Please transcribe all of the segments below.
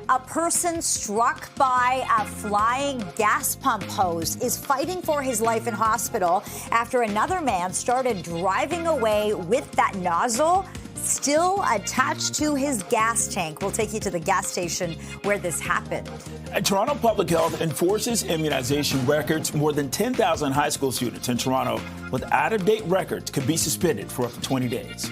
A person struck by a flying gas pump hose is fighting for his life in hospital after another man started driving away with that nozzle still attached to his gas tank. We'll take you to the gas station where this happened. Toronto Public Health enforces immunization records. More than 10,000 high school students in Toronto with out-of-date records could be suspended for up to 20 days.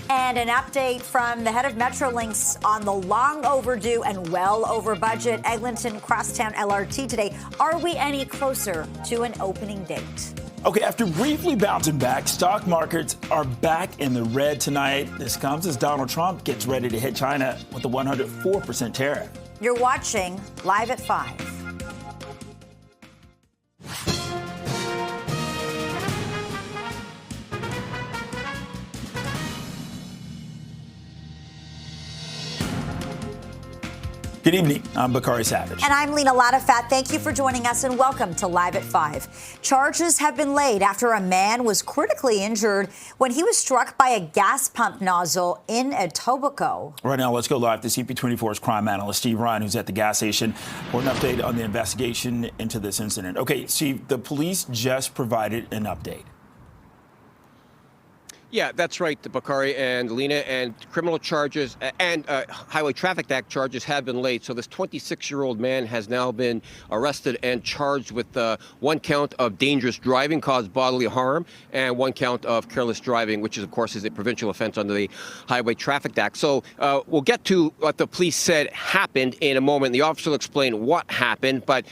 And an update from the head of Metrolinx on the long overdue and well over budget Eglinton Crosstown LRT today. Are we any closer to an opening date? Okay, after briefly bouncing back, stock markets are back in the red tonight. This comes as Donald Trump gets ready to hit China with a 104% tariff. You're watching Live at 5. Good evening. I'm Bakari Savage. And I'm Lena Latafat. Thank you for joining us and welcome to Live at 5. Charges have been laid after a man was critically injured when he was struck by a gas pump nozzle in Etobicoke. Right now, let's go live to CP24's crime analyst, Steve Ryan, who's at the gas station for an update on the investigation into this incident. Okay, Steve, the police just provided an update. Yeah, that's right, Bakari and Lena, and criminal charges and Highway Traffic Act charges have been laid. So this 26-year-old man has now been arrested and charged with one count of dangerous driving, caused bodily harm, and one count of careless driving, which is, of course, is a provincial offense under the Highway Traffic Act. So we'll get to what the police said happened in a moment. The officer will explain what happened, but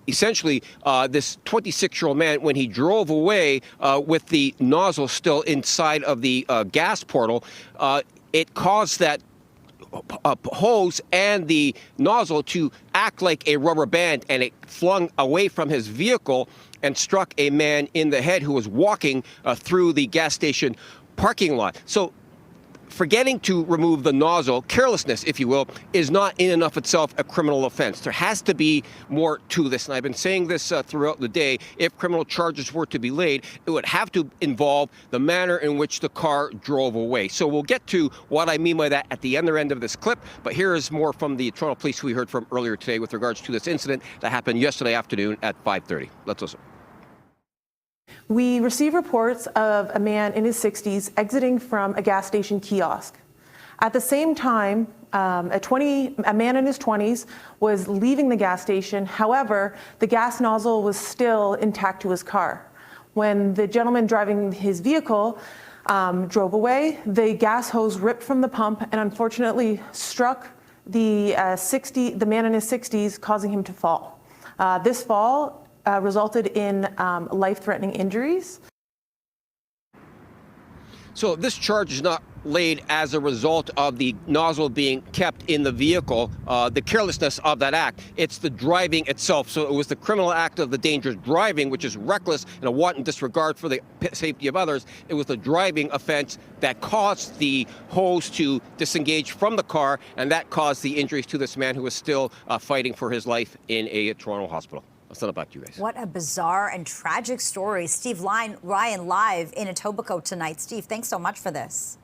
essentially, this 26-year-old man, when he drove away with the nozzle still inside of the gas portal, it caused that hose and the nozzle to act like a rubber band, and it flung away from his vehicle and struck a man in the head who was walking through the gas station parking lot. So forgetting to remove the nozzle, carelessness, if you will, is not in and of itself a criminal offense. There has to be more to this. And I've been saying this throughout the day. If criminal charges were to be laid, it would have to involve the manner in which the car drove away. So we'll get to what I mean by that at the other end of this clip. But here is more from the Toronto Police we heard from earlier today with regards to this incident that happened yesterday afternoon at 5:30. Let's listen. We received reports of a man in his 60s exiting from a gas station kiosk. At the same time, a man in his 20s was leaving the gas station. However, the gas nozzle was still intact to his car. When the gentleman driving his vehicle drove away, the gas hose ripped from the pump and unfortunately struck the man in his 60s, causing him to fall. This fall resulted in life-threatening injuries. So this charge is not laid as a result of the nozzle being kept in the vehicle, the carelessness of that act. It's the driving itself. So it was the criminal act of the dangerous driving, which is reckless and a wanton disregard for the safety of others. It was the driving offense that caused the hose to disengage from the car, and that caused the injuries to this man who was still fighting for his life in a Toronto hospital. I'll send it back to you guys. What a bizarre and tragic story. Steve Ryan live in Etobicoke tonight. Steve, thanks so much for this.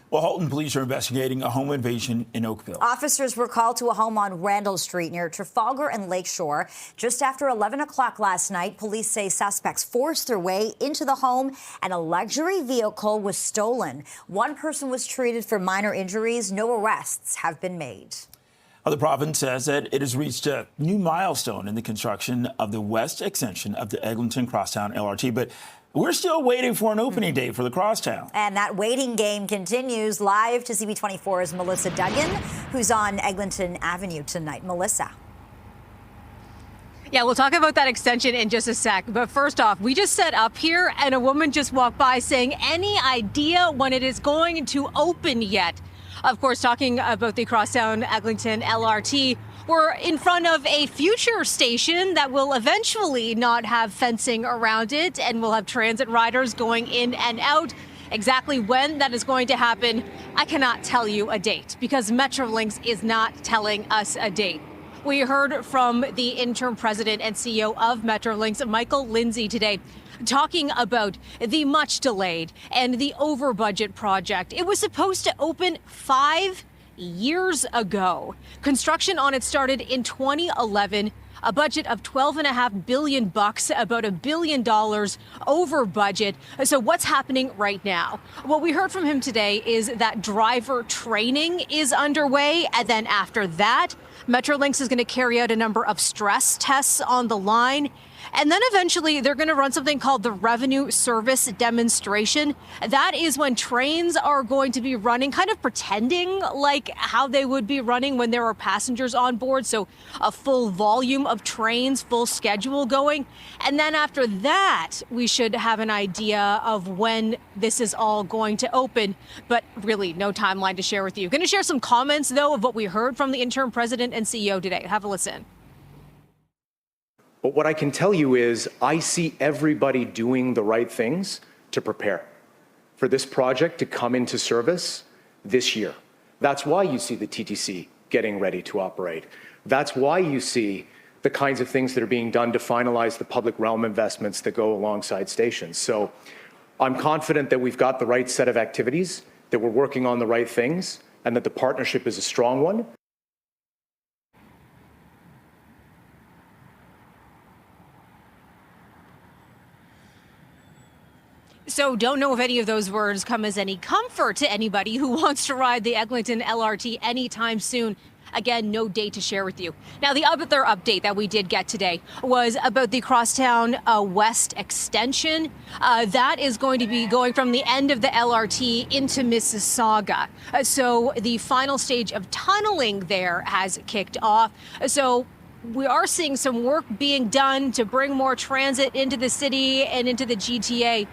Well, Halton police are investigating a home invasion in Oakville. Officers were called to a home on Randall Street near Trafalgar and Lakeshore. Just after 11 o'clock last night, police say suspects forced their way into the home and a luxury vehicle was stolen. One person was treated for minor injuries. No arrests have been made. The province says that it has reached a new milestone in the construction of the west extension of the Eglinton Crosstown LRT, but we're still waiting for an opening date for the Crosstown. And that waiting game continues. Live to CP24's Melissa Duggan, who's on Eglinton Avenue tonight. Melissa. Yeah, we'll talk about that extension in just a sec. But first off, we just set up here and a woman just walked by saying, any idea when it is going to open yet? Of course, talking about the Crosstown Eglinton LRT, we're in front of a future station that will eventually not have fencing around it and will have transit riders going in and out. Exactly when that is going to happen, I cannot tell you a date because Metrolinx is not telling us a date. We heard from the interim president and CEO of Metrolinx, Michael Lindsay, today, talking about the much delayed and the over budget project. It was supposed to open 5 years ago. Construction on it started in 2011. A budget of $12.5 billion, about $1 billion over budget. So what's happening right now? What we heard from him today is that driver training is underway. And then after that, Metrolinx is going to carry out a number of stress tests on the line. And then eventually they're going to run something called the revenue service demonstration. That is when trains are going to be running, kind of pretending like how they would be running when there are passengers on board. So a full volume of trains, full schedule going. And then after that, we should have an idea of when this is all going to open. But really no timeline to share with you. Going to share some comments, though, of what we heard from the interim president and CEO today. Have a listen. But what I can tell you is I see everybody doing the right things to prepare for this project to come into service this year. That's why you see the TTC getting ready to operate. That's why you see the kinds of things that are being done to finalize the public realm investments that go alongside stations. So I'm confident that we've got the right set of activities, that we're working on the right things, and that the partnership is a strong one. So don't know if any of those words come as any comfort to anybody who wants to ride the Eglinton LRT anytime soon. Again, no date to share with you. Now, the other update that we did get today was about the Crosstown West extension. That is going to be going from the end of the LRT into Mississauga. So the final stage of tunneling there has kicked off. So we are seeing some work being done to bring more transit into the city and into the GTA,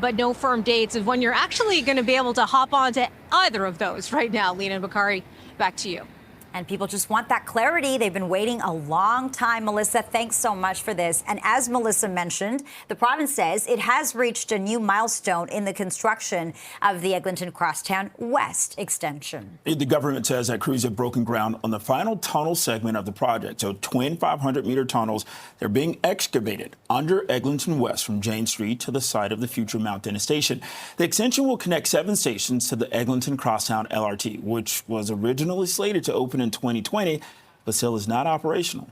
but no firm dates of when you're actually going to be able to hop onto either of those right now. Lena and Bakari, back to you. And people just want that clarity. They've been waiting a long time. Melissa, thanks so much for this. And as Melissa mentioned, the province says it has reached a new milestone in the construction of the Eglinton Crosstown West extension. The government says that crews have broken ground on the final tunnel segment of the project. So twin 500-meter tunnels, they're being excavated under Eglinton West from Jane Street to the site of the future Mount Dennis station. The extension will connect 7 stations to the Eglinton Crosstown LRT, which was originally slated to open in 2020, but still is not operational.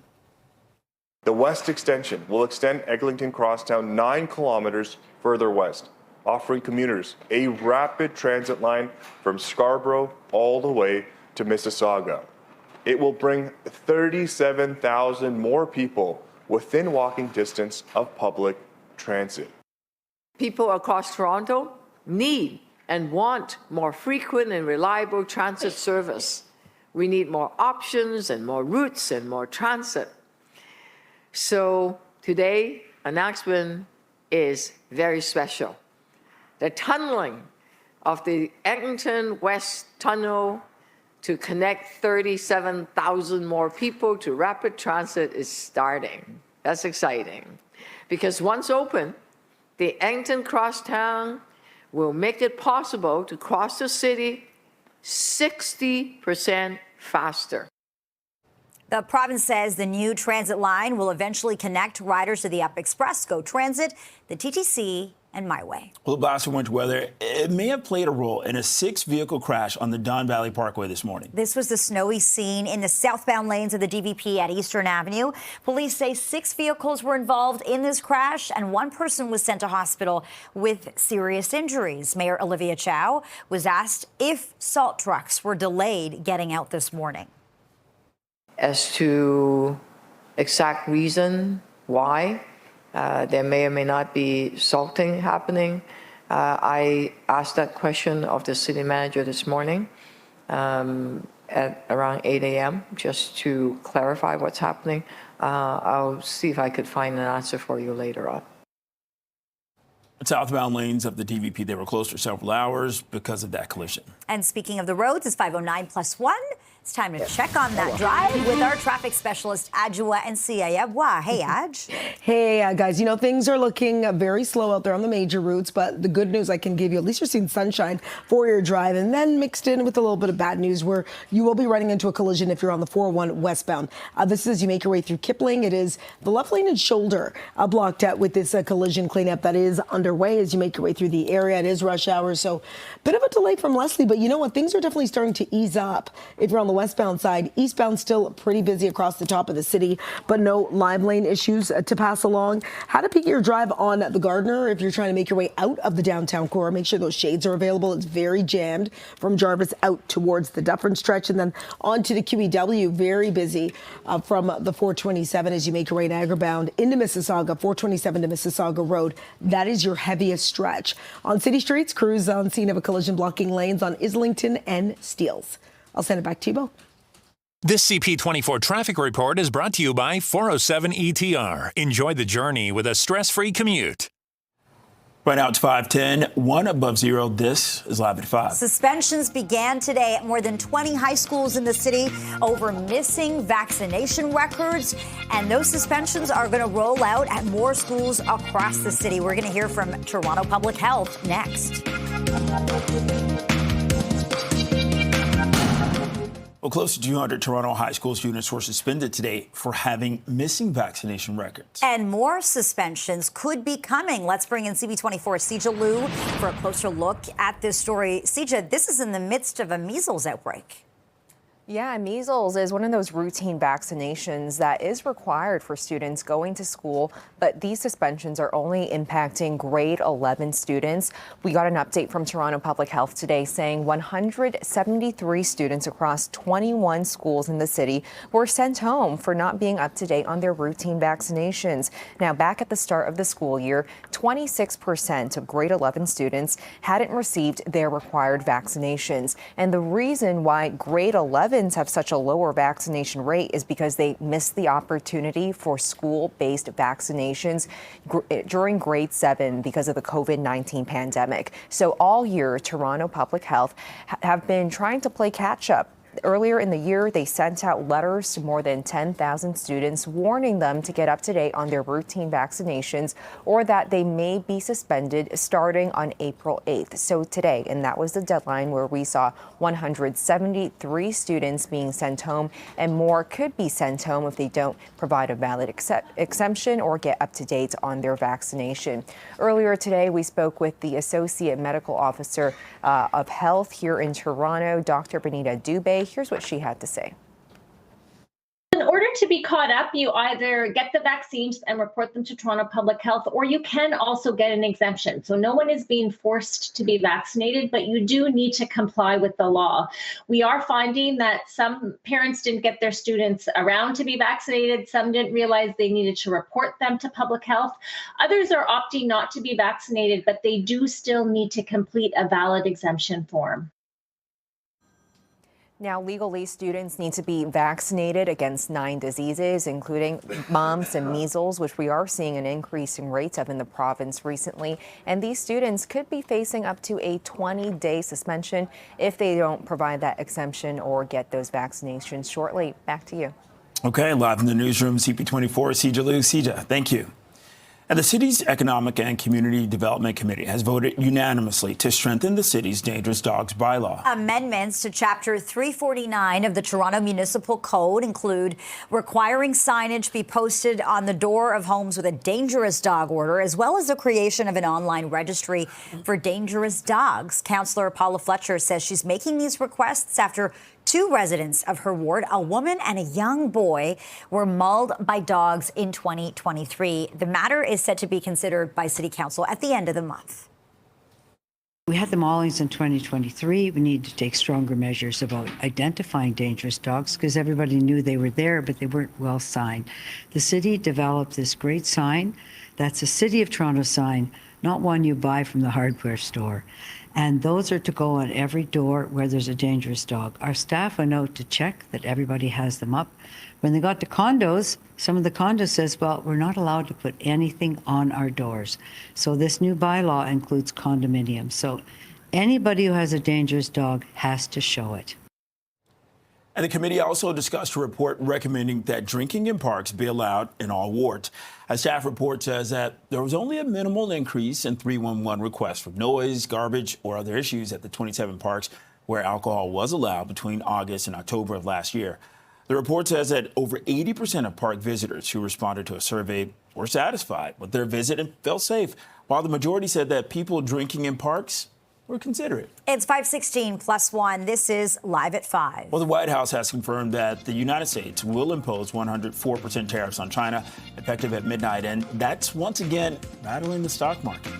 The West Extension will extend Eglinton Crosstown 9 kilometers further west, offering commuters a rapid transit line from Scarborough all the way to Mississauga. It will bring 37,000 more people within walking distance of public transit. People across Toronto need and want more frequent and reliable transit service. We need more options and more routes and more transit. So today, announcement is very special. The tunneling of the Eglinton West Tunnel to connect 37,000 more people to rapid transit is starting. That's exciting. Because once open, the Eglinton Crosstown will make it possible to cross the city 60% faster. The province says the new transit line will eventually connect riders to the Up Express, Go Transit, the TTC, and My Way. Well, the blast of winter weather, it may have played a role in a 6-vehicle crash on the Don Valley Parkway this morning. This was the snowy scene in the southbound lanes of the DVP at Eastern Avenue. Police say 6 vehicles were involved in this crash, and 1 person was sent to hospital with serious injuries. Mayor Olivia Chow was asked if salt trucks were delayed getting out this morning. As to exact reason why, there may or may not be salting happening. I asked that question of the city manager this morning at around 8 a.m. just to clarify what's happening. I'll see if I could find an answer for you later on. Southbound lanes of the DVP, they were closed for several hours because of that collision. And speaking of the roads, it's 5:09+1. It's time to check on that drive with our traffic specialist, Adjoa and Siayabwa. Hey, Adj. Hey, guys, you know, things are looking very slow out there on the major routes, but the good news I can give you, at least you're seeing sunshine for your drive, and then mixed in with a little bit of bad news where you will be running into a collision if you're on the 401 westbound. This is as you make your way through Kipling. It is the left lane and shoulder blocked out with this collision cleanup that is underway as you make your way through the area. It is rush hour, so bit of a delay from Leslie, but you know what? Things are definitely starting to ease up if you're on the westbound side. Eastbound still pretty busy across the top of the city, but no live lane issues to pass along. How to peak your drive on the Gardner if you're trying to make your way out of the downtown core. Make sure those shades are available. It's very jammed from Jarvis out towards the Dufferin stretch and then onto the QEW. Very busy from the 427 as you make your way Niagara bound into Mississauga, 427 to Mississauga Road. That is your heaviest stretch. On city streets, crews on scene of a collision blocking lanes on Islington and Steeles. I'll send it back to you both. This CP24 traffic report is brought to you by 407 ETR. Enjoy the journey with a stress-free commute. Right now it's 5:10, 1 above zero. This is Live at 5. Suspensions began today at more than 20 high schools in the city over missing vaccination records. And those suspensions are going to roll out at more schools across the city. We're going to hear from Toronto Public Health next. Well, close to 200 Toronto high school students were suspended today for having missing vaccination records. And more suspensions could be coming. Let's bring in CP24 Sija Liu for a closer look at this story. Sija, this is in the midst of a measles outbreak. Yeah, measles is one of those routine vaccinations that is required for students going to school, but these suspensions are only impacting grade 11 students. We got an update from Toronto Public Health today saying 173 students across 21 schools in the city were sent home for not being up to date on their routine vaccinations. Now, back at the start of the school year, 26% of grade 11 students hadn't received their required vaccinations. And the reason why grade 11 have such a lower vaccination rate is because they missed the opportunity for school-based vaccinations during grade 7 because of the COVID-19 pandemic. So all year, Toronto Public Health have been trying to play catch-up. Earlier in the year, they sent out letters to more than 10,000 students warning them to get up to date on their routine vaccinations or that they may be suspended starting on April 8th. So today, and that was the deadline where we saw 173 students being sent home, and more could be sent home if they don't provide a valid exemption or get up to date on their vaccination. Earlier today, we spoke with the Associate Medical Officer of Health here in Toronto, Dr. Benita Dubé. Here's what she had to say. In order to be caught up, you either get the vaccines and report them to Toronto Public Health, or you can also get an exemption. So no one is being forced to be vaccinated, but you do need to comply with the law. We are finding that some parents didn't get their students around to be vaccinated. Some didn't realize they needed to report them to public health. Others are opting not to be vaccinated, but they do still need to complete a valid exemption form. Now, legally, students need to be vaccinated against 9 diseases, including mumps and measles, which we are seeing an increase in rates of in the province recently. And these students could be facing up to a 20-day suspension if they don't provide that exemption or get those vaccinations shortly. Back to you. Okay, live in the newsroom, CP24, Sija Liu. Sija, thank you. And the city's Economic and Community Development Committee has voted unanimously to strengthen the city's dangerous dogs bylaw. Amendments to Chapter 349 of the Toronto Municipal Code include requiring signage be posted on the door of homes with a dangerous dog order, as well as the creation of an online registry for dangerous dogs. Councillor Paula Fletcher says she's making these requests after 2 residents of her ward, a woman and a young boy, were mauled by dogs in 2023. The matter is set to be considered by City Council at the end of the month. We had the maulings in 2023. We need to take stronger measures about identifying dangerous dogs because everybody knew they were there, but they weren't well signed. The city developed this great sign. That's a City of Toronto sign, not one you buy from the hardware store. And those are to go on every door where there's a dangerous dog. Our staff went out to check that everybody has them up. When they got to condos, some of the condos says, well, we're not allowed to put anything on our doors. So this new bylaw includes condominiums. So anybody who has a dangerous dog has to show it. And the committee also discussed a report recommending that drinking in parks be allowed in all wards. A staff report says that there was only a minimal increase in 311 requests for noise, garbage, or other issues at the 27 parks where alcohol was allowed between August and October of last year. The report says that over 80% of park visitors who responded to a survey were satisfied with their visit and felt safe, while the majority said that people drinking in parks were considerate. It's 5:16+1. This is Live at 5. Well, the White House has confirmed that the United States will impose 104% tariffs on China effective at midnight, and that's once again rattling the stock market.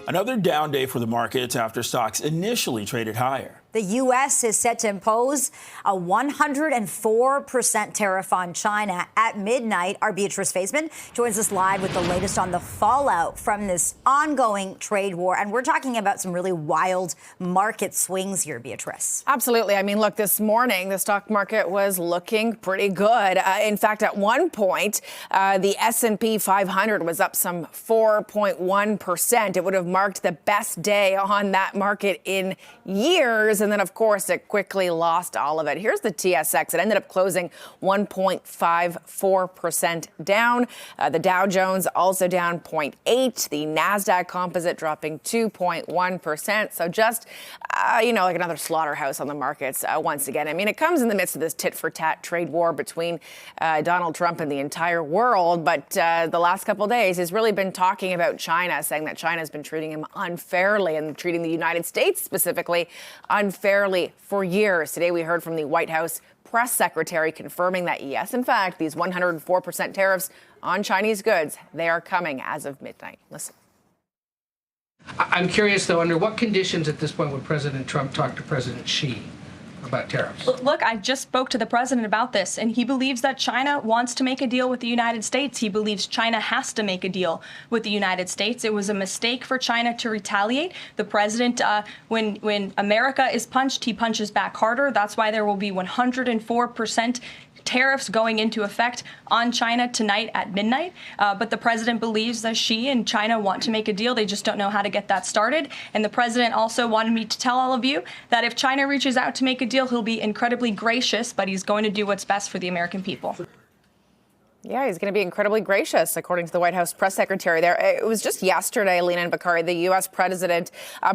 Another down day for the markets after stocks initially traded higher. The U.S. is set to impose a 104% tariff on China at midnight. Our Beatrice Faisman joins us live with the latest on the fallout from this ongoing trade war. And we're talking about some really wild market swings here, Beatrice. Absolutely. I mean, look, this morning, the stock market was looking pretty good. In fact, at one point, the S&P 500 was up some 4.1%. It would have marked the best day on that market in years. And then, of course, it quickly lost all of it. Here's the TSX. It ended up closing 1.54% down. The Dow Jones also down 0.8%. The NASDAQ composite dropping 2.1%. So just, like another slaughterhouse on the markets once again. I mean, it comes in the midst of this tit-for-tat trade war between Donald Trump and the entire world. But the last couple of days, he's really been talking about China, saying that China has been treating him unfairly and treating the United States specifically unfairly for years. Today, we heard from the White House press secretary confirming that, yes, in fact, these 104% tariffs on Chinese goods, they are coming as of midnight. Listen. I'm curious, though, under what conditions at this point would President Trump talk to President Xi about tariffs? Look, I just spoke to the president about this, and he believes that China wants to make a deal with the United States. He believes China has to make a deal with the United States. It was a mistake for China to retaliate. The president, when America is punched, he punches back harder. That's why there will be 104% tariffs going into effect on China tonight at midnight. But the president believes that Xi and China want to make a deal. They just don't know how to get that started. And the president also wanted me to tell all of you that if China reaches out to make a deal, he'll be incredibly gracious, but he's going to do what's best for the American people. Yeah, he's going to be incredibly gracious, according to the White House press secretary there. It was just yesterday, Lena and Bakari, the U.S. president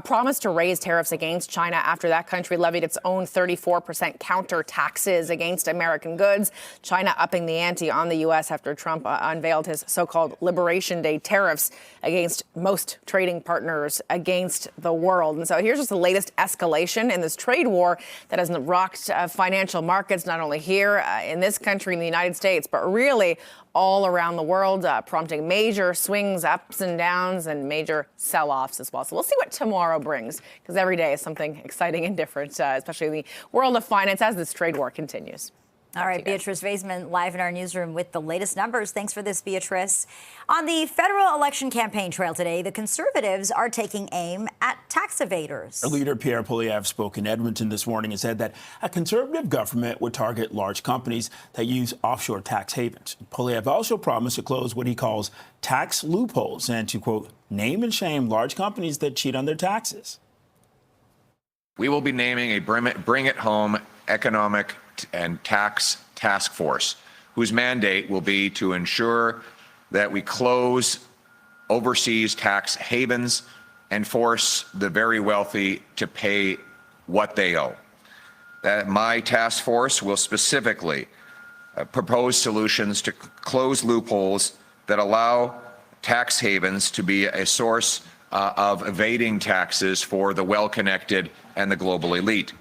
promised to raise tariffs against China after that country levied its own 34% counter taxes against American goods. China upping the ante on the U.S. after Trump unveiled his so-called Liberation Day tariffs against most trading partners against the world. And so here's just the latest escalation in this trade war that has rocked financial markets, not only here in this country, in the United States, but really all around the world, prompting major swings, ups and downs, and major sell-offs as well. So we'll see what tomorrow brings, because every day is something exciting and different, especially in the world of finance as this trade war continues. All right, Beatrice Faisman live in our newsroom with the latest numbers. Thanks for this, Beatrice. On the federal election campaign trail today, the Conservatives are taking aim at tax evaders. Leader Pierre Poilievre spoke in Edmonton this morning and said that a Conservative government would target large companies that use offshore tax havens. Poilievre also promised to close what he calls tax loopholes and to, quote, name and shame large companies that cheat on their taxes. We will be naming a Bring It Home economic and tax task force, whose mandate will be to ensure that we close overseas tax havens and force the very wealthy to pay what they owe. That my task force will specifically propose solutions to close loopholes that allow tax havens to be a source of evading taxes for the well-connected and the global elite.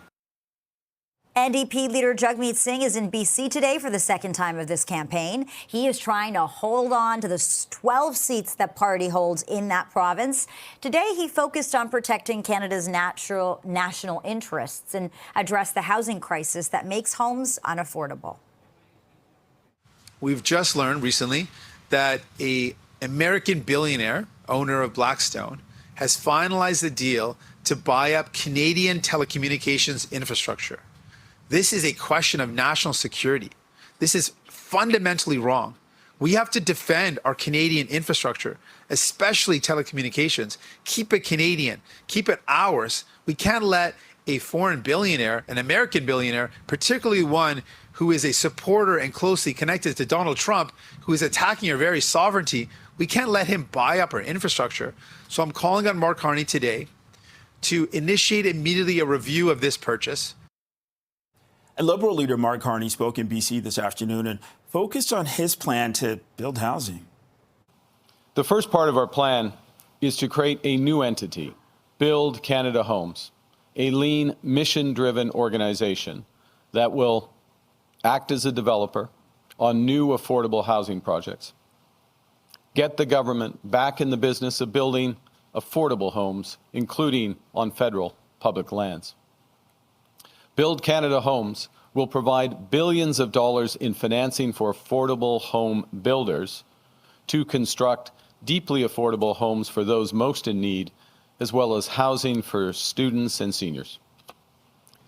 NDP leader Jagmeet Singh is in BC today for the second time of this campaign. He is trying to hold on to the 12 seats that party holds in that province. Today, he focused on protecting Canada's national interests and addressed the housing crisis that makes homes unaffordable. We've just learned recently that an American billionaire, owner of Blackstone, has finalized a deal to buy up Canadian telecommunications infrastructure. This is a question of national security. This is fundamentally wrong. We have to defend our Canadian infrastructure, especially telecommunications. Keep it Canadian, keep it ours. We can't let a foreign billionaire, an American billionaire, particularly one who is a supporter and closely connected to Donald Trump, who is attacking our very sovereignty, we can't let him buy up our infrastructure. So I'm calling on Mark Carney today to initiate immediately a review of this purchase. And Liberal leader Mark Carney spoke in BC this afternoon and focused on his plan to build housing. The first part of our plan is to create a new entity, Build Canada Homes, a lean, mission-driven organization that will act as a developer on new affordable housing projects. Get the government back in the business of building affordable homes, including on federal public lands. Build Canada Homes will provide billions of dollars in financing for affordable home builders to construct deeply affordable homes for those most in need, as well as housing for students and seniors.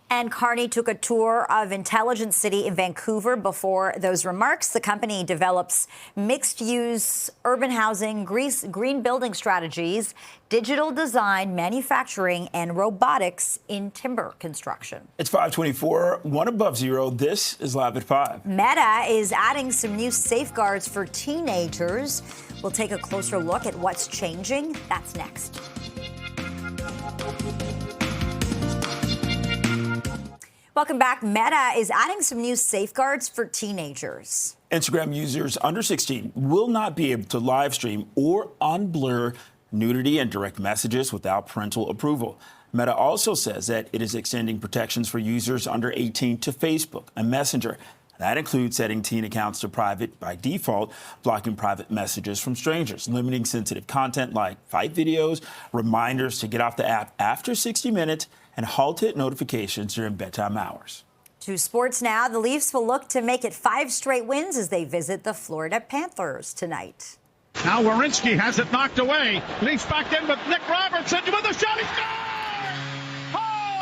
And Carney took a tour of Intelligence City in Vancouver. Before those remarks, the company develops mixed-use urban housing, green building strategies, digital design, manufacturing, and robotics in timber construction. It's 5:24, 1 above zero. This is Live at 5. Meta is adding some new safeguards for teenagers. We'll take a closer look at what's changing. That's next. Welcome back. Meta is adding some new safeguards for teenagers. Instagram users under 16 will not be able to live stream or unblur nudity and direct messages without parental approval. Meta also says that it is extending protections for users under 18 to Facebook and Messenger. That includes setting teen accounts to private by default, blocking private messages from strangers, limiting sensitive content like fight videos, reminders to get off the app after 60 minutes, and halted notifications during bedtime hours. To sports now, the Leafs will look to make it 5 straight wins as they visit the Florida Panthers tonight. Now Werenski has it knocked away. Leafs back in with Nick Robertson with a shot. He scores!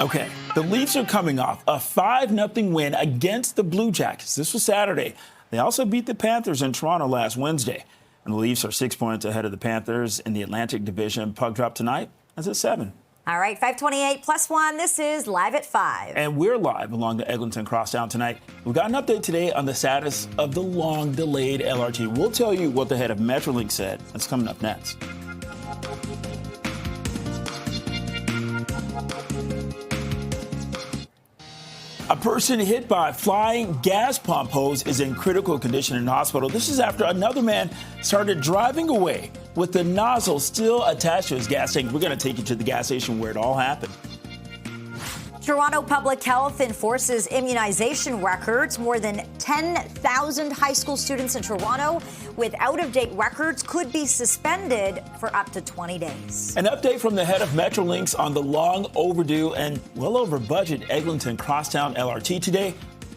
Okay, the Leafs are coming off a 5-0 win against the Blue Jackets. This was Saturday. They also beat the Panthers in Toronto last Wednesday. And the Leafs are 6 points ahead of the Panthers in the Atlantic Division. Puck drop tonight is at 7. All right, 5:28 plus 1. This is Live at 5. And we're live along the Eglinton Crosstown tonight. We've got an update today on the status of the long-delayed LRT. We'll tell you what the head of Metrolink said. That's coming up next. A person hit by a flying gas pump hose is in critical condition in hospital. This is after another man started driving away with the nozzle still attached to his gas tank. We're going to take you to the gas station where it all happened. Toronto Public Health enforces immunization records. More than 10,000 high school students in Toronto with out-of-date records could be suspended for up to 20 days. An update from the head of Metrolinx on the long overdue and well over budget Eglinton Crosstown LRT today.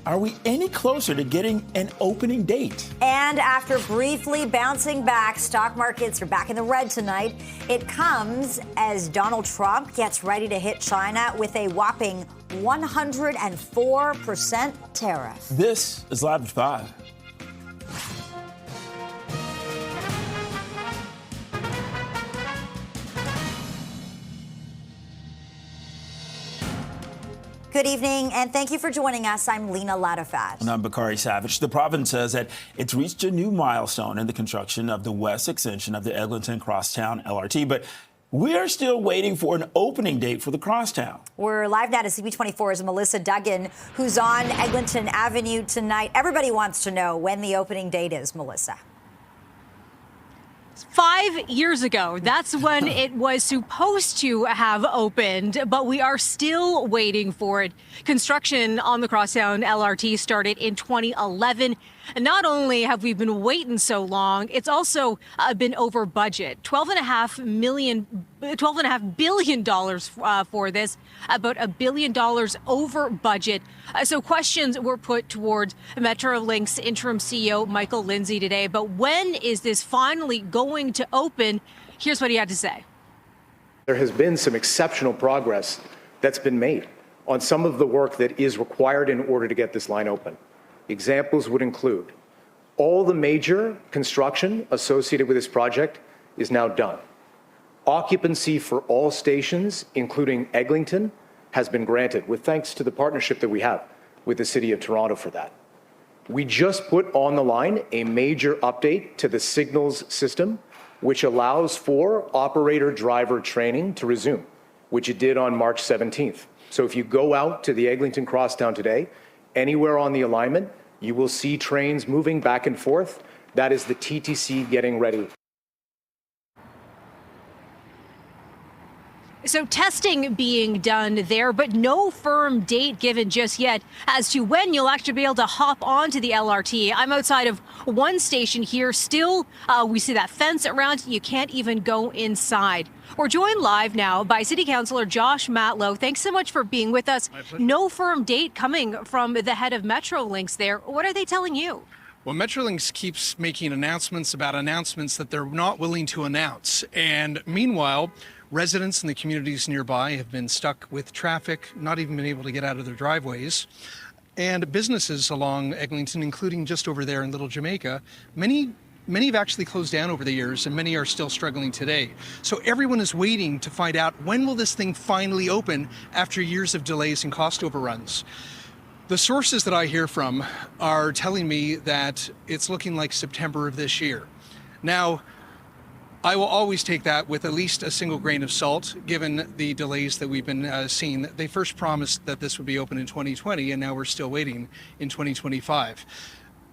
Are we any closer to getting an opening date? And after briefly bouncing back, stock markets are back in the red tonight. It comes as Donald Trump gets ready to hit China with a whopping 104% tariff. This is Live at 5. Good evening, and thank you for joining us. I'm Lena Ladafat. And I'm Bakari Savage. The province says that it's reached a new milestone in the construction of the west extension of the Eglinton Crosstown LRT, but we are still waiting for an opening date for the Crosstown. We're live now to CP24's Melissa Duggan, who's on Eglinton Avenue tonight. Everybody wants to know when the opening date is, Melissa. 5 years ago, that's when it was supposed to have opened, but we are still waiting for it. Construction on the Crosstown LRT started in 2011. And not only have we been waiting so long, it's also been over budget. $12.5 billion for this, about $1 billion over budget. So questions were put towards Metrolink's interim CEO, Michael Lindsay, today. But when is this finally going to open? Here's what he had to say. There has been some exceptional progress that's been made on some of the work that is required in order to get this line open. Examples would include All the major construction associated with this project is now done. Occupancy for all stations, including Eglinton, has been granted, with thanks to the partnership that we have with the City of Toronto for that. We just put on the line a major update to the signals system, which allows for operator-driver training to resume, which it did on March 17th. So if you go out to the Eglinton Crosstown today, anywhere on the alignment, you will see trains moving back and forth. That is the TTC getting ready. So testing being done there, but no firm date given just yet as to when you'll actually be able to hop onto the LRT. I'm outside of one station here. Still, we see that fence around. You can't even go inside. We're joined live now by City Councillor Josh Matlow. Thanks so much for being with us. No firm date coming from the head of Metrolinx there. What are they telling you? Well, Metrolinx keeps making announcements about announcements that they're not willing to announce. And meanwhile, residents in the communities nearby have been stuck with traffic, not even been able to get out of their driveways. And businesses along Eglinton, including just over there in Little Jamaica, many have actually closed down over the years, and many are still struggling today. So everyone is waiting to find out, when will this thing finally open after years of delays and cost overruns? The sources that I hear from are telling me that it's looking like September of this year. Now, I will always take that with at least a single grain of salt, given the delays that we've been seeing. They first promised that this would be open in 2020, and now we're still waiting in 2025.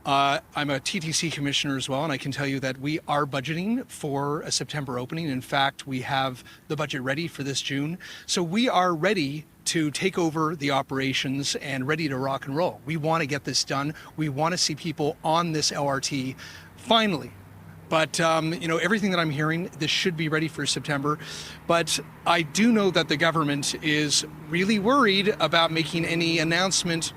I'm a TTC commissioner as well, and I can tell you that we are budgeting for a September opening. In fact, we have the budget ready for this June. So we are ready to take over the operations and ready to rock and roll. We want to get this done. We want to see people on this LRT finally. But, everything that I'm hearing, this should be ready for September. But I do know that the government is really worried about making any announcement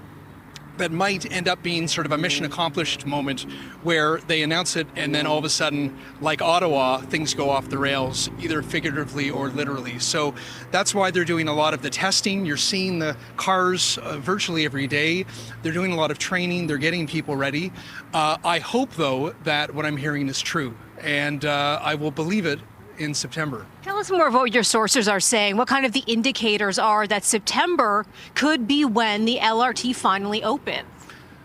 that might end up being sort of a mission accomplished moment where they announce it and then all of a sudden, like Ottawa, things go off the rails, either figuratively or literally. So that's why they're doing a lot of the testing. You're seeing the cars virtually every day. They're doing a lot of training. They're getting people ready. I hope, though, that what I'm hearing is true, and I will believe it in September. Tell us more about what your sources are saying. What kind of the indicators are that September could be when the LRT finally opens?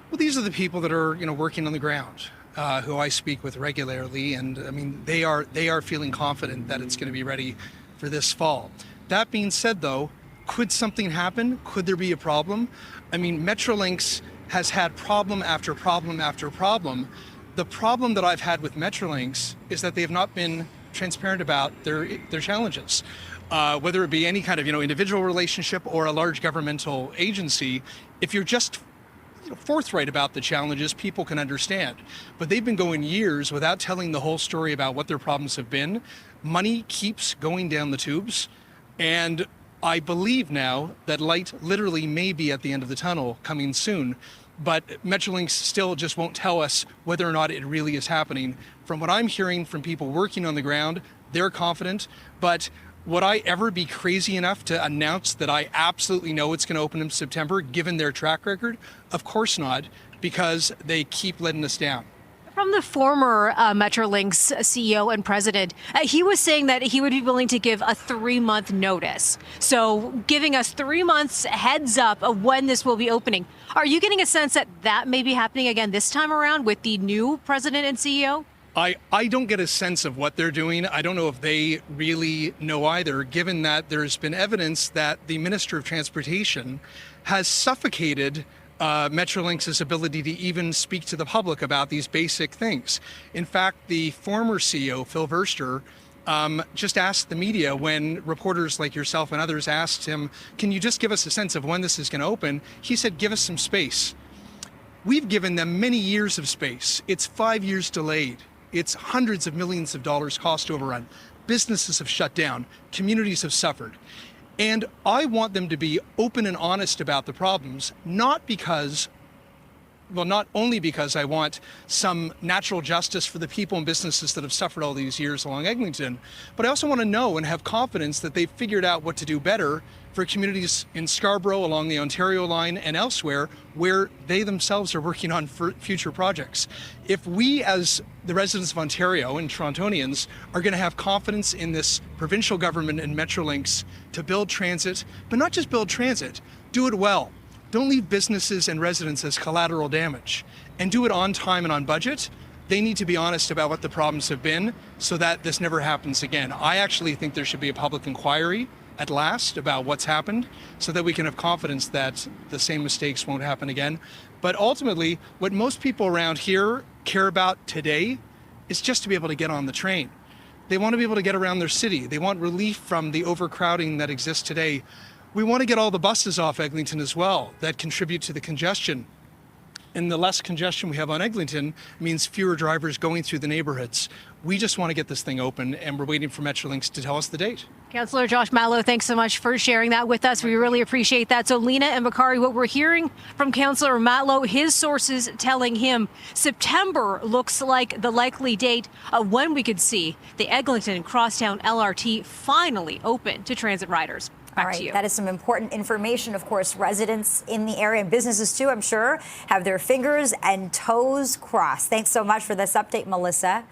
Well, these are the people that are, working on the ground, who I speak with regularly, and I mean, they are feeling confident that it's going to be ready for this fall. That being said, though, could something happen? Could there be a problem? I mean, Metrolinx has had problem after problem after problem. The problem that I've had with Metrolinx is that they have not been transparent about their challenges, whether it be any kind of individual relationship or a large governmental agency. If you're just forthright about the challenges, people can understand. But they've been going years without telling the whole story about what their problems have been. Money keeps going down the tubes, and I believe now that light literally may be at the end of the tunnel coming soon. But Metrolinx still just won't tell us whether or not it really is happening. From what I'm hearing from people working on the ground, they're confident. But would I ever be crazy enough to announce that I absolutely know it's going to open in September, given their track record? Of course not, because they keep letting us down. From the former Metrolinx CEO and president, he was saying that he would be willing to give a 3-month notice. So giving us 3 months heads up of when this will be opening. Are you getting a sense that that may be happening again this time around with the new president and CEO? I don't get a sense of what they're doing. I don't know if they really know either, given that there's been evidence that the Minister of Transportation has suffocated Metrolinx's ability to even speak to the public about these basic things. In fact, the former CEO, Phil Verster, just asked the media when reporters like yourself and others asked him, can you just give us a sense of when this is going to open? He said, give us some space. We've given them many years of space. It's 5 years delayed. It's hundreds of millions of dollars cost overrun. Businesses have shut down. Communities have suffered. And I want them to be open and honest about the problems, not because well, not only because I want some natural justice for the people and businesses that have suffered all these years along Eglinton, but I also want to know and have confidence that they've figured out what to do better for communities in Scarborough, along the Ontario line and elsewhere, where they themselves are working on future projects. If we, as the residents of Ontario and Torontonians, are going to have confidence in this provincial government and Metrolinx to build transit, but not just build transit, do it well. Don't leave businesses and residents as collateral damage, and do it on time and on budget. They need to be honest about what the problems have been so that this never happens again. I actually think there should be a public inquiry at last about what's happened so that we can have confidence that the same mistakes won't happen again. But ultimately, what most people around here care about today is just to be able to get on the train. They want to be able to get around their city. They want relief from the overcrowding that exists today. We want to get all the buses off Eglinton as well that contribute to the congestion. And the less congestion we have on Eglinton means fewer drivers going through the neighborhoods. We just want to get this thing open, and we're waiting for Metrolinx to tell us the date. Councillor Josh Mallow, thanks so much for sharing that with us. We really appreciate that. So, Lena and Bakari, what we're hearing from Councillor Mallow, his sources telling him September looks like the likely date of when we could see the Eglinton Crosstown LRT finally open to transit riders. Back to you. That is some important information. Of course, residents in the area and businesses too, I'm sure, have their fingers and toes crossed. Thanks so much for this update, Melissa.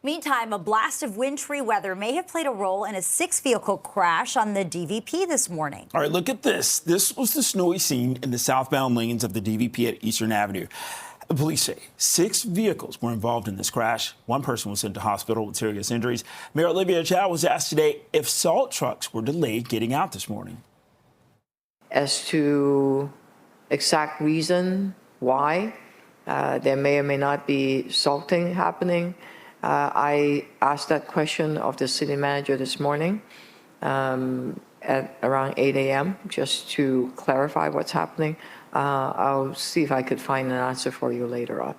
Meantime, a blast of wintry weather may have played a role in a 6-vehicle crash on the DVP this morning. All right, look at this. This was the snowy scene in the southbound lanes of the DVP at Eastern Avenue. The police say 6 vehicles were involved in this crash. 1 person was sent to hospital with serious injuries. Mayor Olivia Chow was asked today if salt trucks were delayed getting out this morning. As to exact reason why there may or may not be salting happening, I asked that question of the city manager this morning at around 8 a.m. just to clarify what's happening. I'll see if I could find an answer for you later on.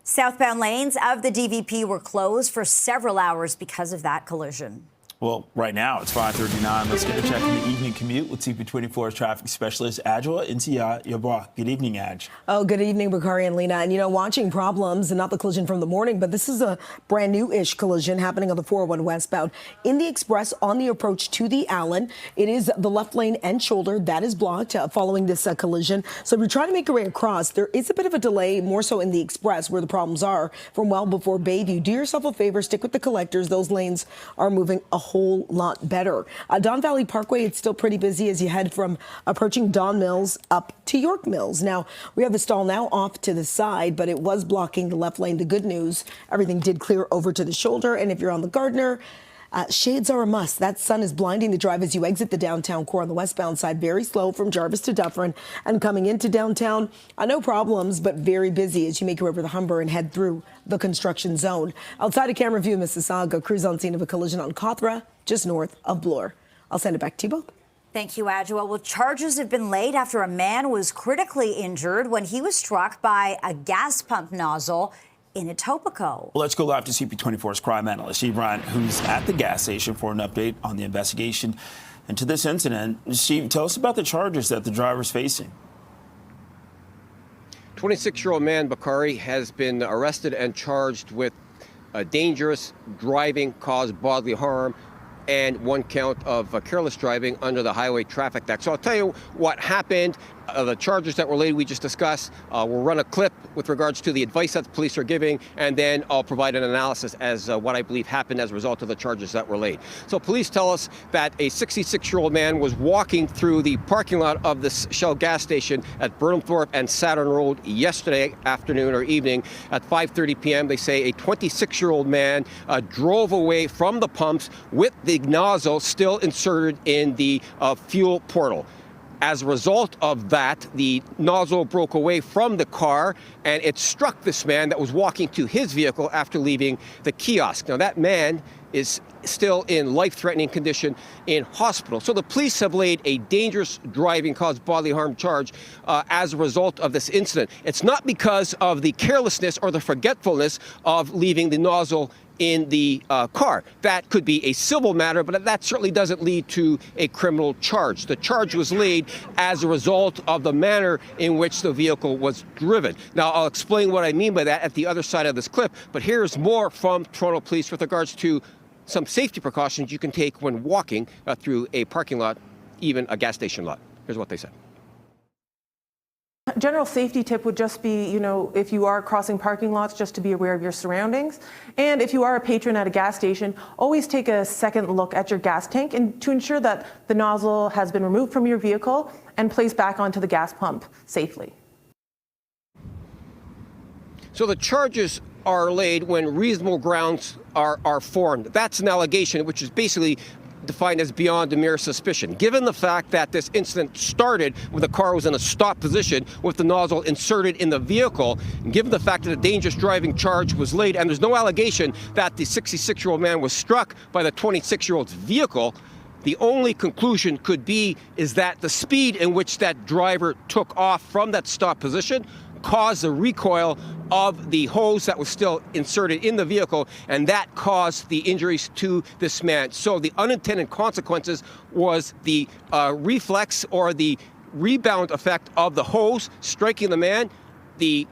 Southbound lanes of the DVP were closed for several hours because of that collision. Well, right now it's 5:39. Let's get a check on the evening commute with CP24's traffic specialist, Adjoa Insia Yabwa. Good evening, Adj. Oh, good evening, Bakari and Lena. And, you know, watching problems, and not the collision from the morning, but this is a brand new-ish collision happening on the 401 westbound in the express on the approach to the Allen. It is the left lane and shoulder that is blocked following this collision. So if you're trying to make your way across, there is a bit of a delay, more so in the express where the problems are from well before Bayview. Do yourself a favor, stick with the collectors. Those lanes are moving a whole lot better. Don Valley Parkway, it's still pretty busy as you head from approaching Don Mills up to York Mills. Now, we have the stall now off to the side, but it was blocking the left lane. The good news, everything did clear over to the shoulder. And if you're on the Gardner, shades are a must. That sun is blinding the drive as you exit the downtown core on the westbound side. Very slow from Jarvis to Dufferin. And coming into downtown, no problems, but very busy as you make your way over the Humber and head through the construction zone. Outside of camera view, Mississauga, crews on scene of a collision on Cawthra, just north of Bloor. I'll send it back to you both. Thank you, Adjoa. Well, charges have been laid after a man was critically injured when he was struck by a gas pump nozzle in Etobicoke. Well, let's go live to CP24's crime analyst, Steve Ryan, who's at the gas station for an update on the investigation into this incident. Steve, tell us about the charges that the driver's facing. 26-year-old man, Bakari, has been arrested and charged with dangerous driving, caused bodily harm, and 1 count of careless driving under the Highway Traffic Act. So I'll tell you what happened. The charges that were laid, we just discussed. We'll run a clip with regards to the advice that the police are giving, and then I'll provide an analysis as what I believe happened as a result of the charges that were laid. So police tell us that a 66-year-old man was walking through the parking lot of this Shell gas station at Burnhamthorpe and Saturn Road yesterday afternoon or evening at 5:30 p.m. They say a 26-year-old man drove away from the pumps with the nozzle still inserted in the fuel portal. As a result of that, the nozzle broke away from the car and it struck this man that was walking to his vehicle after leaving the kiosk. Now, that man is still in life-threatening condition in hospital. So the police have laid a dangerous driving caused bodily harm charge as a result of this incident. It's not because of the carelessness or the forgetfulness of leaving the nozzle in the car. That could be a civil matter, but that certainly doesn't lead to a criminal charge. The charge was laid as a result of the manner in which the vehicle was driven. Now, I'll explain what I mean by that at the other side of this clip, but here's more from Toronto Police with regards to some safety precautions you can take when walking through a parking lot, even a gas station lot. Here's what they said. General safety tip would just be, if you are crossing parking lots, just to be aware of your surroundings. And if you are a patron at a gas station, always take a second look at your gas tank and to ensure that the nozzle has been removed from your vehicle and placed back onto the gas pump safely. So the charges are laid when reasonable grounds are formed. That's an allegation, which is basically defined as beyond a mere suspicion. Given the fact that this incident started when the car was in a stop position with the nozzle inserted in the vehicle, and given the fact that a dangerous driving charge was laid, and there's no allegation that the 66-year-old man was struck by the 26-year-old's vehicle, the only conclusion could be is that the speed in which that driver took off from that stop position caused the recoil of the hose that was still inserted in the vehicle, and that caused the injuries to this man. So the unintended consequences was the reflex or the rebound effect of the hose striking the man. The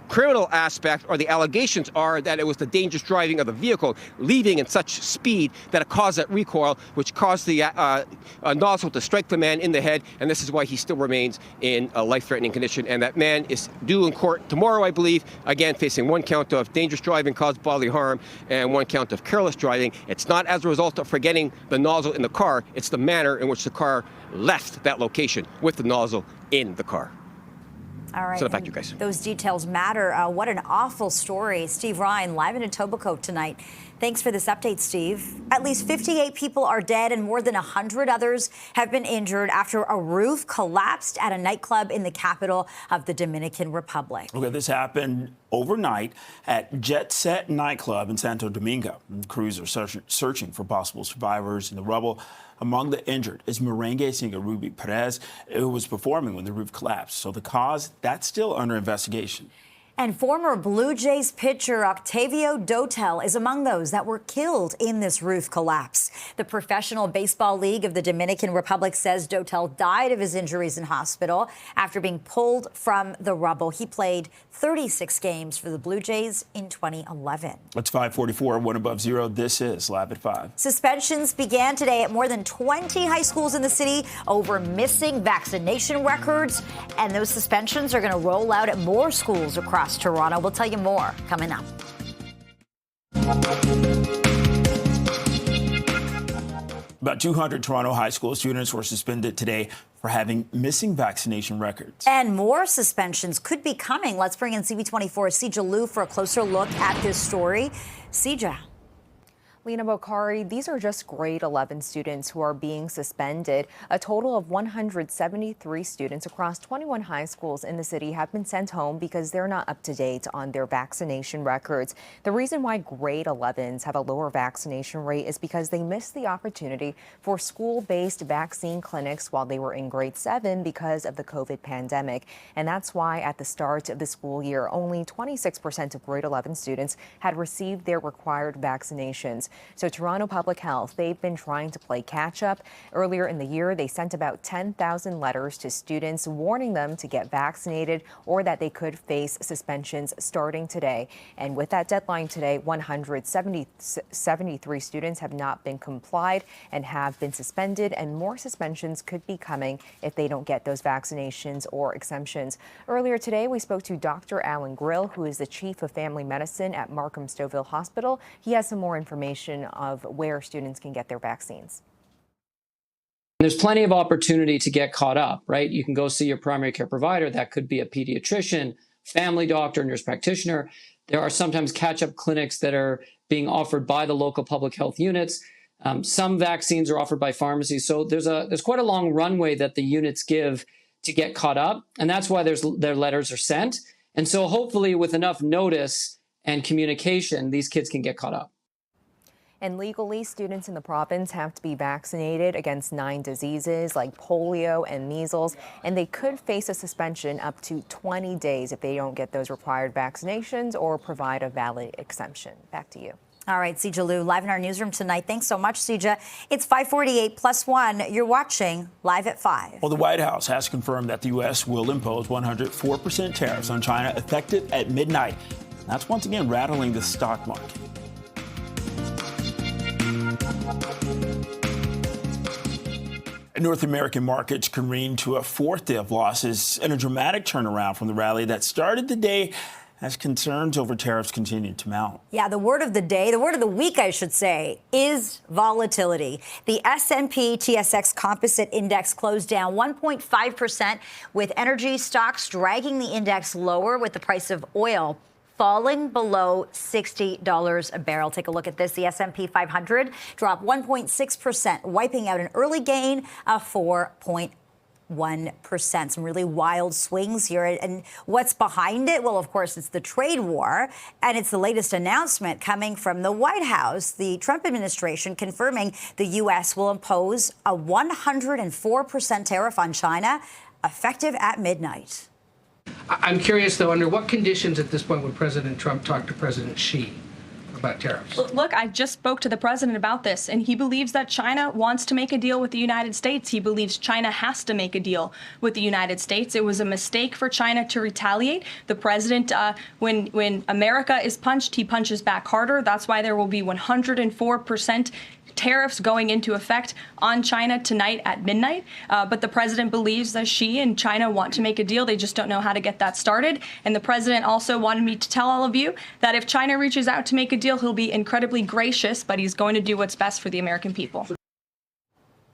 criminal aspect or the allegations are that it was the dangerous driving of the vehicle leaving in such speed that it caused that recoil, which caused the nozzle to strike the man in the head, and this is why he still remains in a life-threatening condition. And that man is due in court tomorrow, I believe, again facing one count of dangerous driving caused bodily harm and one count of careless driving. It's not as a result of forgetting the nozzle in the car, it's the manner in which the car left that location with the nozzle in the car. All right. So back to you guys. Those details matter. What an awful story. Steve Ryan, live in Etobicoke tonight. Thanks for this update, Steve. At least 58 people are dead and more than 100 others have been injured after a roof collapsed at a nightclub in the capital of the Dominican Republic. Okay, this happened overnight at Jet Set nightclub in Santo Domingo. Crews are searching for possible survivors in the rubble. Among the injured is merengue singer Ruby Perez, who was performing when the roof collapsed. So the cause, that's still under investigation. And former Blue Jays pitcher Octavio Dotel is among those that were killed in this roof collapse. The Professional Baseball League of the Dominican Republic says Dotel died of his injuries in hospital after being pulled from the rubble. He played 36 games for the Blue Jays in 2011. It's 5:44, 1 above 0. This is Live at 5. Suspensions began today at more than 20 high schools in the city over missing vaccination records. And those suspensions are going to roll out at more schools across Toronto. We'll tell you more coming up. About 200 Toronto high school students were suspended today for having missing vaccination records. And more suspensions could be coming. Let's bring in CP24 Sija Liu for a closer look at this story. Sija. Lena Bokhari, these are just grade 11 students who are being suspended. A total of 173 students across 21 high schools in the city have been sent home because they're not up to date on their vaccination records. The reason why grade 11s have a lower vaccination rate is because they missed the opportunity for school-based vaccine clinics while they were in grade 7 because of the COVID pandemic. And that's why at the start of the school year, only 26% of grade 11 students had received their required vaccinations. So Toronto Public Health, they've been trying to play catch up. Earlier in the year, they sent about 10,000 letters to students warning them to get vaccinated or that they could face suspensions starting today. And with that deadline today, 173 students have not been complied and have been suspended, and more suspensions could be coming if they don't get those vaccinations or exemptions. Earlier today, we spoke to Dr. Alan Grill, who is the chief of family medicine at Markham Stouffville Hospital. He has some more information of where students can get their vaccines. There's plenty of opportunity to get caught up, right? You can go see your primary care provider. That could be a pediatrician, family doctor, nurse practitioner. There are sometimes catch-up clinics that are being offered by the local public health units. Some vaccines are offered by pharmacies. So there's quite a long runway that the units give to get caught up. And that's why their letters are sent. And so hopefully with enough notice and communication, these kids can get caught up. And legally, students in the province have to be vaccinated against 9 diseases like polio and measles, and they could face a suspension up to 20 days if they don't get those required vaccinations or provide a valid exemption. Back to you. All right, Sija Liu, live in our newsroom tonight. Thanks so much, Sija. It's 5:48 plus 1. You're watching Live at 5. Well, the White House has confirmed that the U.S. will impose 104% tariffs on China effective at midnight. That's once again rattling the stock market. North American markets careened to a fourth day of losses and a dramatic turnaround from the rally that started the day as concerns over tariffs continued to mount. Yeah, the word of the day, the word of the week, I should say, is volatility. The S&P TSX Composite Index closed down 1.5%, with energy stocks dragging the index lower, with the price of oil falling below $60 a barrel. Take a look at this. The S&P 500 dropped 1.6%, wiping out an early gain of 4.1%. Some really wild swings here. And what's behind it? Well, of course, it's the trade war, and it's the latest announcement coming from the White House. The Trump administration confirming the U.S. will impose a 104% tariff on China, effective at midnight. I'm curious, though, under what conditions at this point would President Trump talk to President Xi about tariffs? Look, I just spoke to the president about this, and he believes that China wants to make a deal with the United States. He believes China has to make a deal with the United States. It was a mistake for China to retaliate. The president, when America is punched, he punches back harder. That's why there will be 104% tariffs going into effect on China tonight at midnight. But the president believes that Xi and China want to make a deal. They just don't know how to get that started. And the president also wanted me to tell all of you that if China reaches out to make a deal, he'll be incredibly gracious, but he's going to do what's best for the American people.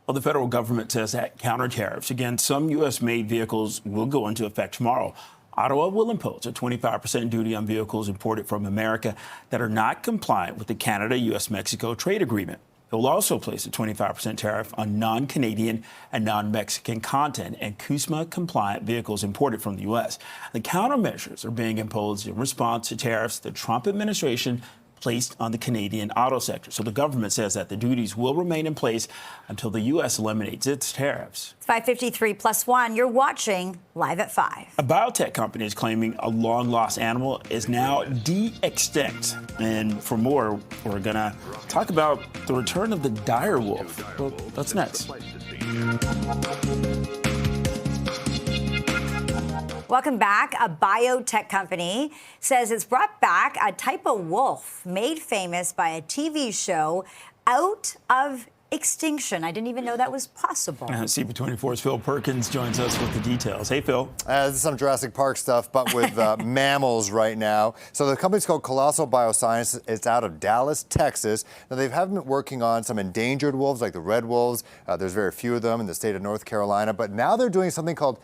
Well, the federal government says that counter tariffs against some U.S.-made vehicles will go into effect tomorrow. Ottawa will impose a 25% duty on vehicles imported from America that are not compliant with the Canada-U.S.-Mexico trade agreement. It will also place a 25% tariff on non-Canadian and non-Mexican content and CUSMA-compliant vehicles imported from the U.S. The countermeasures are being imposed in response to tariffs the Trump administration placed on the Canadian auto sector. So the government says that the duties will remain in place until the U.S. eliminates its tariffs. It's 5:53 plus 1. You're watching Live at 5. A biotech company is claiming a long-lost animal is now de-extinct. And for more, we're going to talk about the return of the dire wolf. Well, that's next. Welcome back. A biotech company says it's brought back a type of wolf made famous by a TV show out of extinction. I didn't even know that was possible. CP24's Phil Perkins joins us with the details. Hey, Phil. This is some Jurassic Park stuff, but with mammals right now. So the company's called Colossal Bioscience. It's out of Dallas, Texas. Now, they have been working on some endangered wolves, like the red wolves. There's very few of them in the state of North Carolina. But now they're doing something called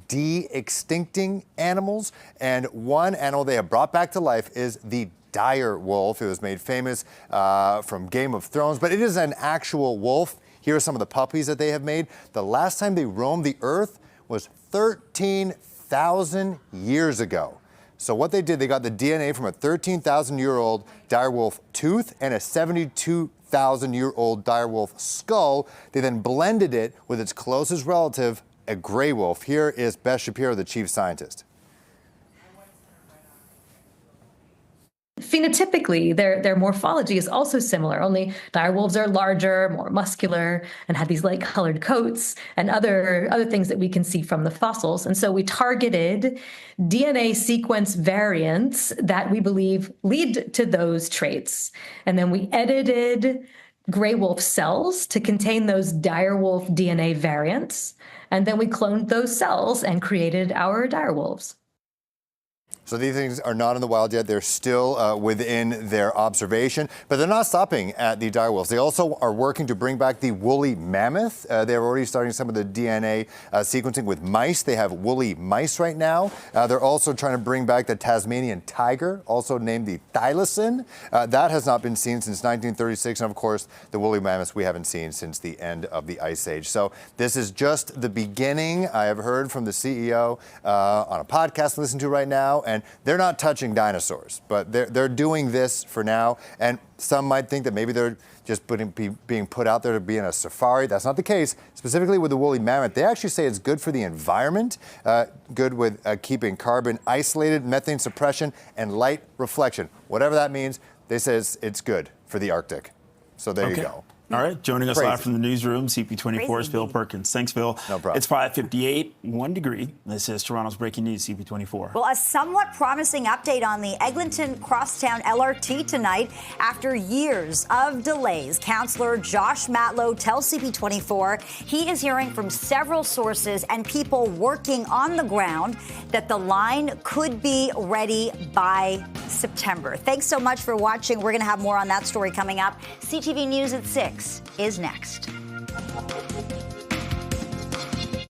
de-extincting animals. And one animal they have brought back to life is the dire wolf. It was made famous from Game of Thrones, but it is an actual wolf. Here are some of the puppies that they have made. The last time they roamed the earth was 13,000 years ago. So what they did, they got the DNA from a 13,000-year-old dire wolf tooth and a 72,000-year-old dire wolf skull. They then blended it with its closest relative, a gray wolf. Here is Beth Shapiro, the chief scientist. Phenotypically, their morphology is also similar, only dire wolves are larger, more muscular, and have these light-colored coats and other things that we can see from the fossils. And so we targeted DNA sequence variants that we believe lead to those traits. And then we edited gray wolf cells to contain those dire wolf DNA variants. And then we cloned those cells and created our dire wolves. So these things are not in the wild yet. They're still within their observation, but they're not stopping at the dire wolves. They also are working to bring back the woolly mammoth. They're already starting some of the DNA sequencing with mice. They have woolly mice right now. They're also trying to bring back the Tasmanian tiger, also named the thylacine. That has not been seen since 1936. And of course, the woolly mammoths we haven't seen since the end of the Ice Age. So this is just the beginning. I have heard from the CEO on a podcast I listen to right now, and they're not touching dinosaurs, but they're doing this for now. And some might think that maybe they're just being put out there to be in a safari. That's not the case. Specifically with the woolly mammoth, they actually say it's good for the environment, good with keeping carbon isolated, methane suppression, and light reflection. Whatever that means, they say it's good for the Arctic. So there you go. All right, joining us Crazy. live from the newsroom, CP24's Crazy. Phil Perkins. Thanks, Phil. No problem. It's 5:58, 1 degree. This is Toronto's breaking news, CP24. Well, a somewhat promising update on the Eglinton Crosstown LRT tonight. After years of delays, Councillor Josh Matlow tells CP24 he is hearing from several sources and people working on the ground that the line could be ready by September. Thanks so much for watching. We're going to have more on that story coming up. CTV News at 6 is next.